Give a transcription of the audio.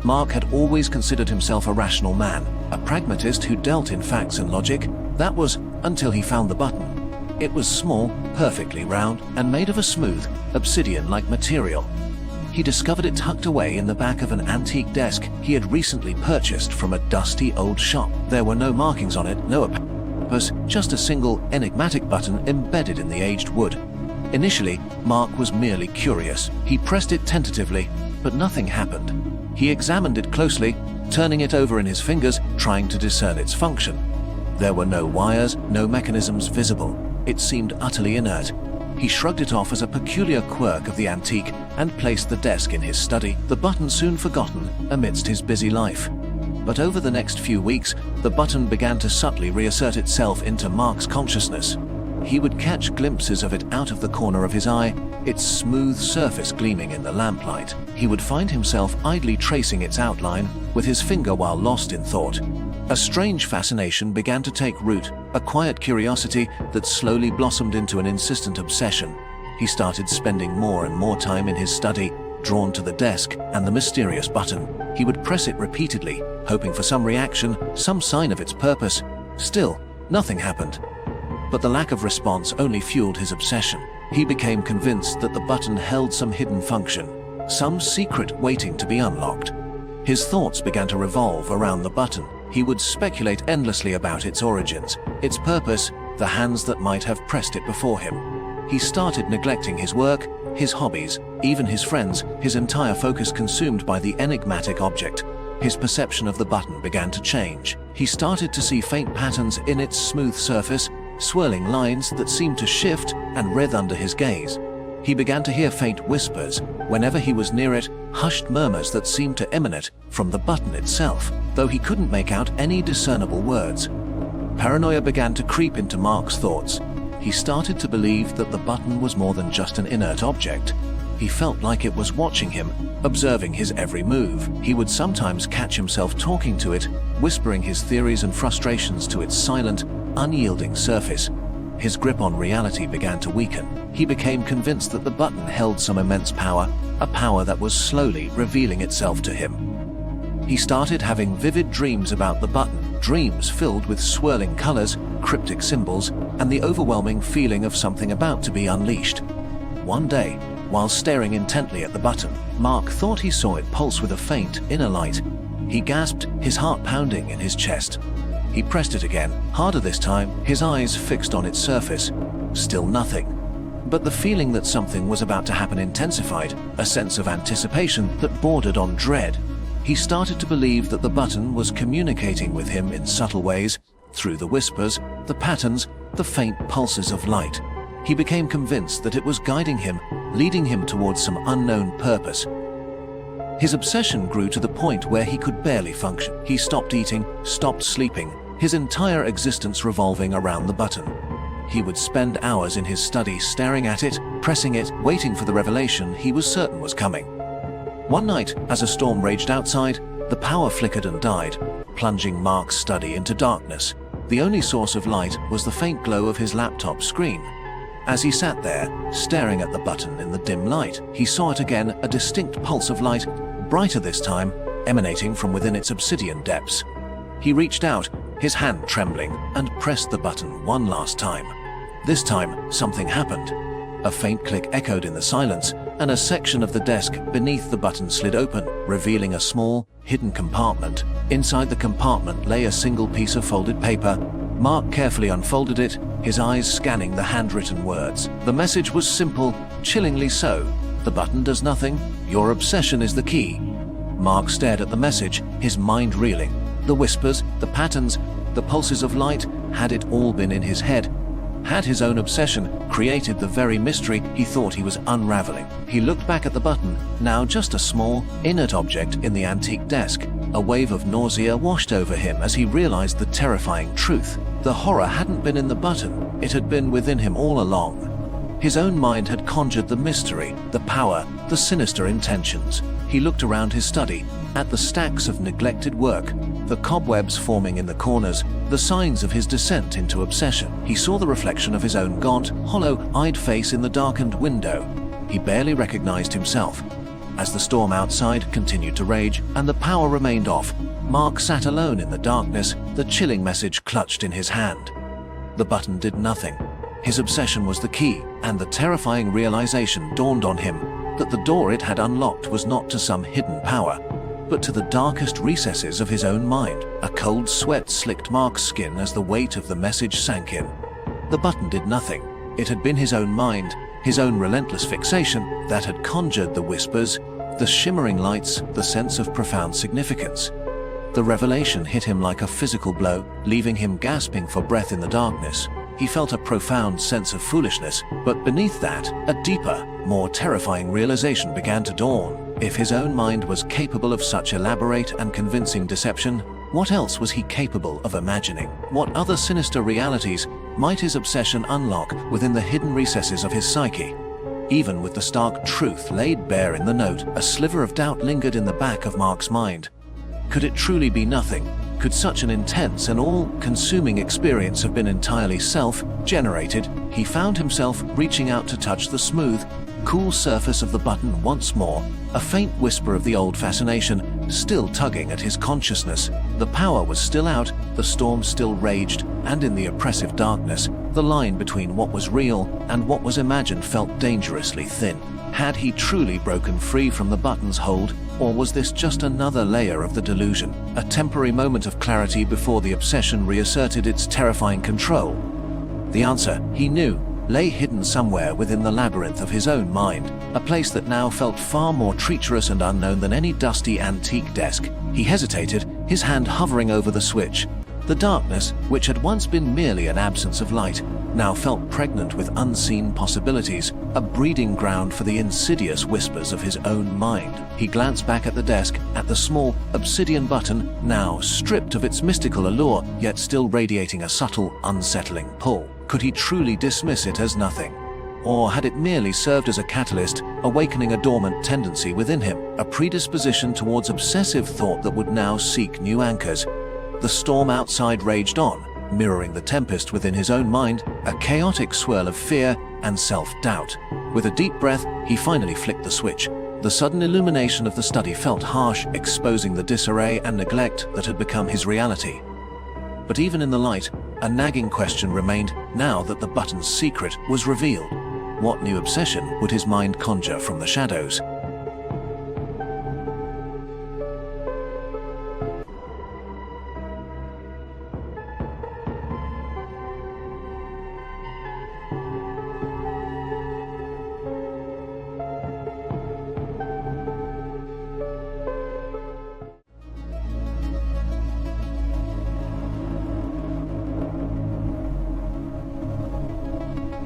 Mark had always considered himself a rational man, a pragmatist who dealt in facts and logic. That was until he found the button. It was small, perfectly round, and made of a smooth, obsidian-like material. He discovered it tucked away in the back of an antique desk he had recently purchased from a dusty old shop. There were no markings on it, no purpose, just a single, enigmatic button embedded in the aged wood. Initially, Mark was merely curious. He pressed it tentatively, but nothing happened. He examined it closely, turning it over in his fingers, trying to discern its function. There were no wires, no mechanisms visible. It seemed utterly inert. He shrugged it off as a peculiar quirk of the antique and placed the desk in his study, the button soon forgotten amidst his busy life. But over the next few weeks, the button began to subtly reassert itself into Mark's consciousness. He would catch glimpses of it out of the corner of his eye, its smooth surface gleaming in the lamplight. He would find himself idly tracing its outline with his finger while lost in thought. A strange fascination began to take root, a quiet curiosity that slowly blossomed into an insistent obsession. He started spending more and more time in his study, drawn to the desk and the mysterious button. He would press it repeatedly, hoping for some reaction, some sign of its purpose. Still, nothing happened. But the lack of response only fueled his obsession. He became convinced that the button held some hidden function, some secret waiting to be unlocked. His thoughts began to revolve around the button. He would speculate endlessly about its origins, its purpose, the hands that might have pressed it before him. He started neglecting his work, his hobbies, even his friends, his entire focus consumed by the enigmatic object. His perception of the button began to change. He started to see faint patterns in its smooth surface, swirling lines that seemed to shift and writhe under his gaze. He began to hear faint whispers whenever he was near it, hushed murmurs that seemed to emanate from the button itself, though he couldn't make out any discernible words. Paranoia began to creep into Mark's thoughts. He started to believe that the button was more than just an inert object. He felt like it was watching him, observing his every move. He would sometimes catch himself talking to it, whispering his theories and frustrations to its silent, unyielding surface. His grip on reality began to weaken. He became convinced that the button held some immense power, a power that was slowly revealing itself to him. He started having vivid dreams about the button, dreams filled with swirling colors, cryptic symbols, and the overwhelming feeling of something about to be unleashed. One day, while staring intently at the button, Mark thought he saw it pulse with a faint, inner light. He gasped, his heart pounding in his chest. He pressed it again, harder this time, his eyes fixed on its surface. Still nothing. But the feeling that something was about to happen intensified, a sense of anticipation that bordered on dread. He started to believe that the button was communicating with him in subtle ways, through the whispers, the patterns, the faint pulses of light. He became convinced that it was guiding him, leading him towards some unknown purpose. His obsession grew to the point where he could barely function. He stopped eating, stopped sleeping, his entire existence revolving around the button. He would spend hours in his study staring at it, pressing it, waiting for the revelation he was certain was coming. One night, as a storm raged outside, the power flickered and died, plunging Mark's study into darkness. The only source of light was the faint glow of his laptop screen. As he sat there, staring at the button in the dim light, he saw it again, a distinct pulse of light, brighter this time, emanating from within its obsidian depths. He reached out, his hand trembling, and pressed the button one last time. This time, something happened. A faint click echoed in the silence, and a section of the desk beneath the button slid open, revealing a small, hidden compartment. Inside the compartment lay a single piece of folded paper. Mark carefully unfolded it, his eyes scanning the handwritten words. The message was simple, chillingly so. The button does nothing. Your obsession is the key. Mark stared at the message, his mind reeling. The whispers, the patterns, the pulses of light, had it all been in his head? Had his own obsession created the very mystery he thought he was unraveling? He looked back at the button, now just a small, inert object in the antique desk. A wave of nausea washed over him as he realized the terrifying truth. The horror hadn't been in the button, it had been within him all along. His own mind had conjured the mystery, the power, the sinister intentions. He looked around his study, at the stacks of neglected work, the cobwebs forming in the corners, the signs of his descent into obsession. He saw the reflection of his own gaunt, hollow-eyed face in the darkened window. He barely recognized himself. As the storm outside continued to rage and the power remained off, Mark sat alone in the darkness, the chilling message clutched in his hand. The button did nothing. His obsession was the key, and the terrifying realization dawned on him that the door it had unlocked was not to some hidden power, but to the darkest recesses of his own mind. A cold sweat slicked Mark's skin as the weight of the message sank in. The button did nothing. It had been his own mind, his own relentless fixation, that had conjured the whispers, the shimmering lights, the sense of profound significance. The revelation hit him like a physical blow, leaving him gasping for breath in the darkness. He felt a profound sense of foolishness, but beneath that, a deeper, more terrifying realization began to dawn. If his own mind was capable of such elaborate and convincing deception, what else was he capable of imagining? What other sinister realities might his obsession unlock within the hidden recesses of his psyche? Even with the stark truth laid bare in the note, a sliver of doubt lingered in the back of Mark's mind. Could it truly be nothing? Could such an intense and all-consuming experience have been entirely self-generated? He found himself reaching out to touch the smooth, cool surface of the button once more, a faint whisper of the old fascination still tugging at his consciousness. The power was still out, the storm still raged, and in the oppressive darkness, the line between what was real and what was imagined felt dangerously thin. Had he truly broken free from the button's hold, or was this just another layer of the delusion, a temporary moment of clarity before the obsession reasserted its terrifying control? The answer, he knew, lay hidden somewhere within the labyrinth of his own mind, a place that now felt far more treacherous and unknown than any dusty antique desk. He hesitated, his hand hovering over the switch. The darkness, which had once been merely an absence of light, now felt pregnant with unseen possibilities, a breeding ground for the insidious whispers of his own mind. He glanced back at the desk, at the small, obsidian button, now stripped of its mystical allure, yet still radiating a subtle, unsettling pull. Could he truly dismiss it as nothing? Or had it merely served as a catalyst, awakening a dormant tendency within him, a predisposition towards obsessive thought that would now seek new anchors? The storm outside raged on, mirroring the tempest within his own mind, a chaotic swirl of fear and self-doubt. With a deep breath, he finally flicked the switch. The sudden illumination of the study felt harsh, exposing the disarray and neglect that had become his reality. But even in the light, a nagging question remained now that the button's secret was revealed. What new obsession would his mind conjure from the shadows?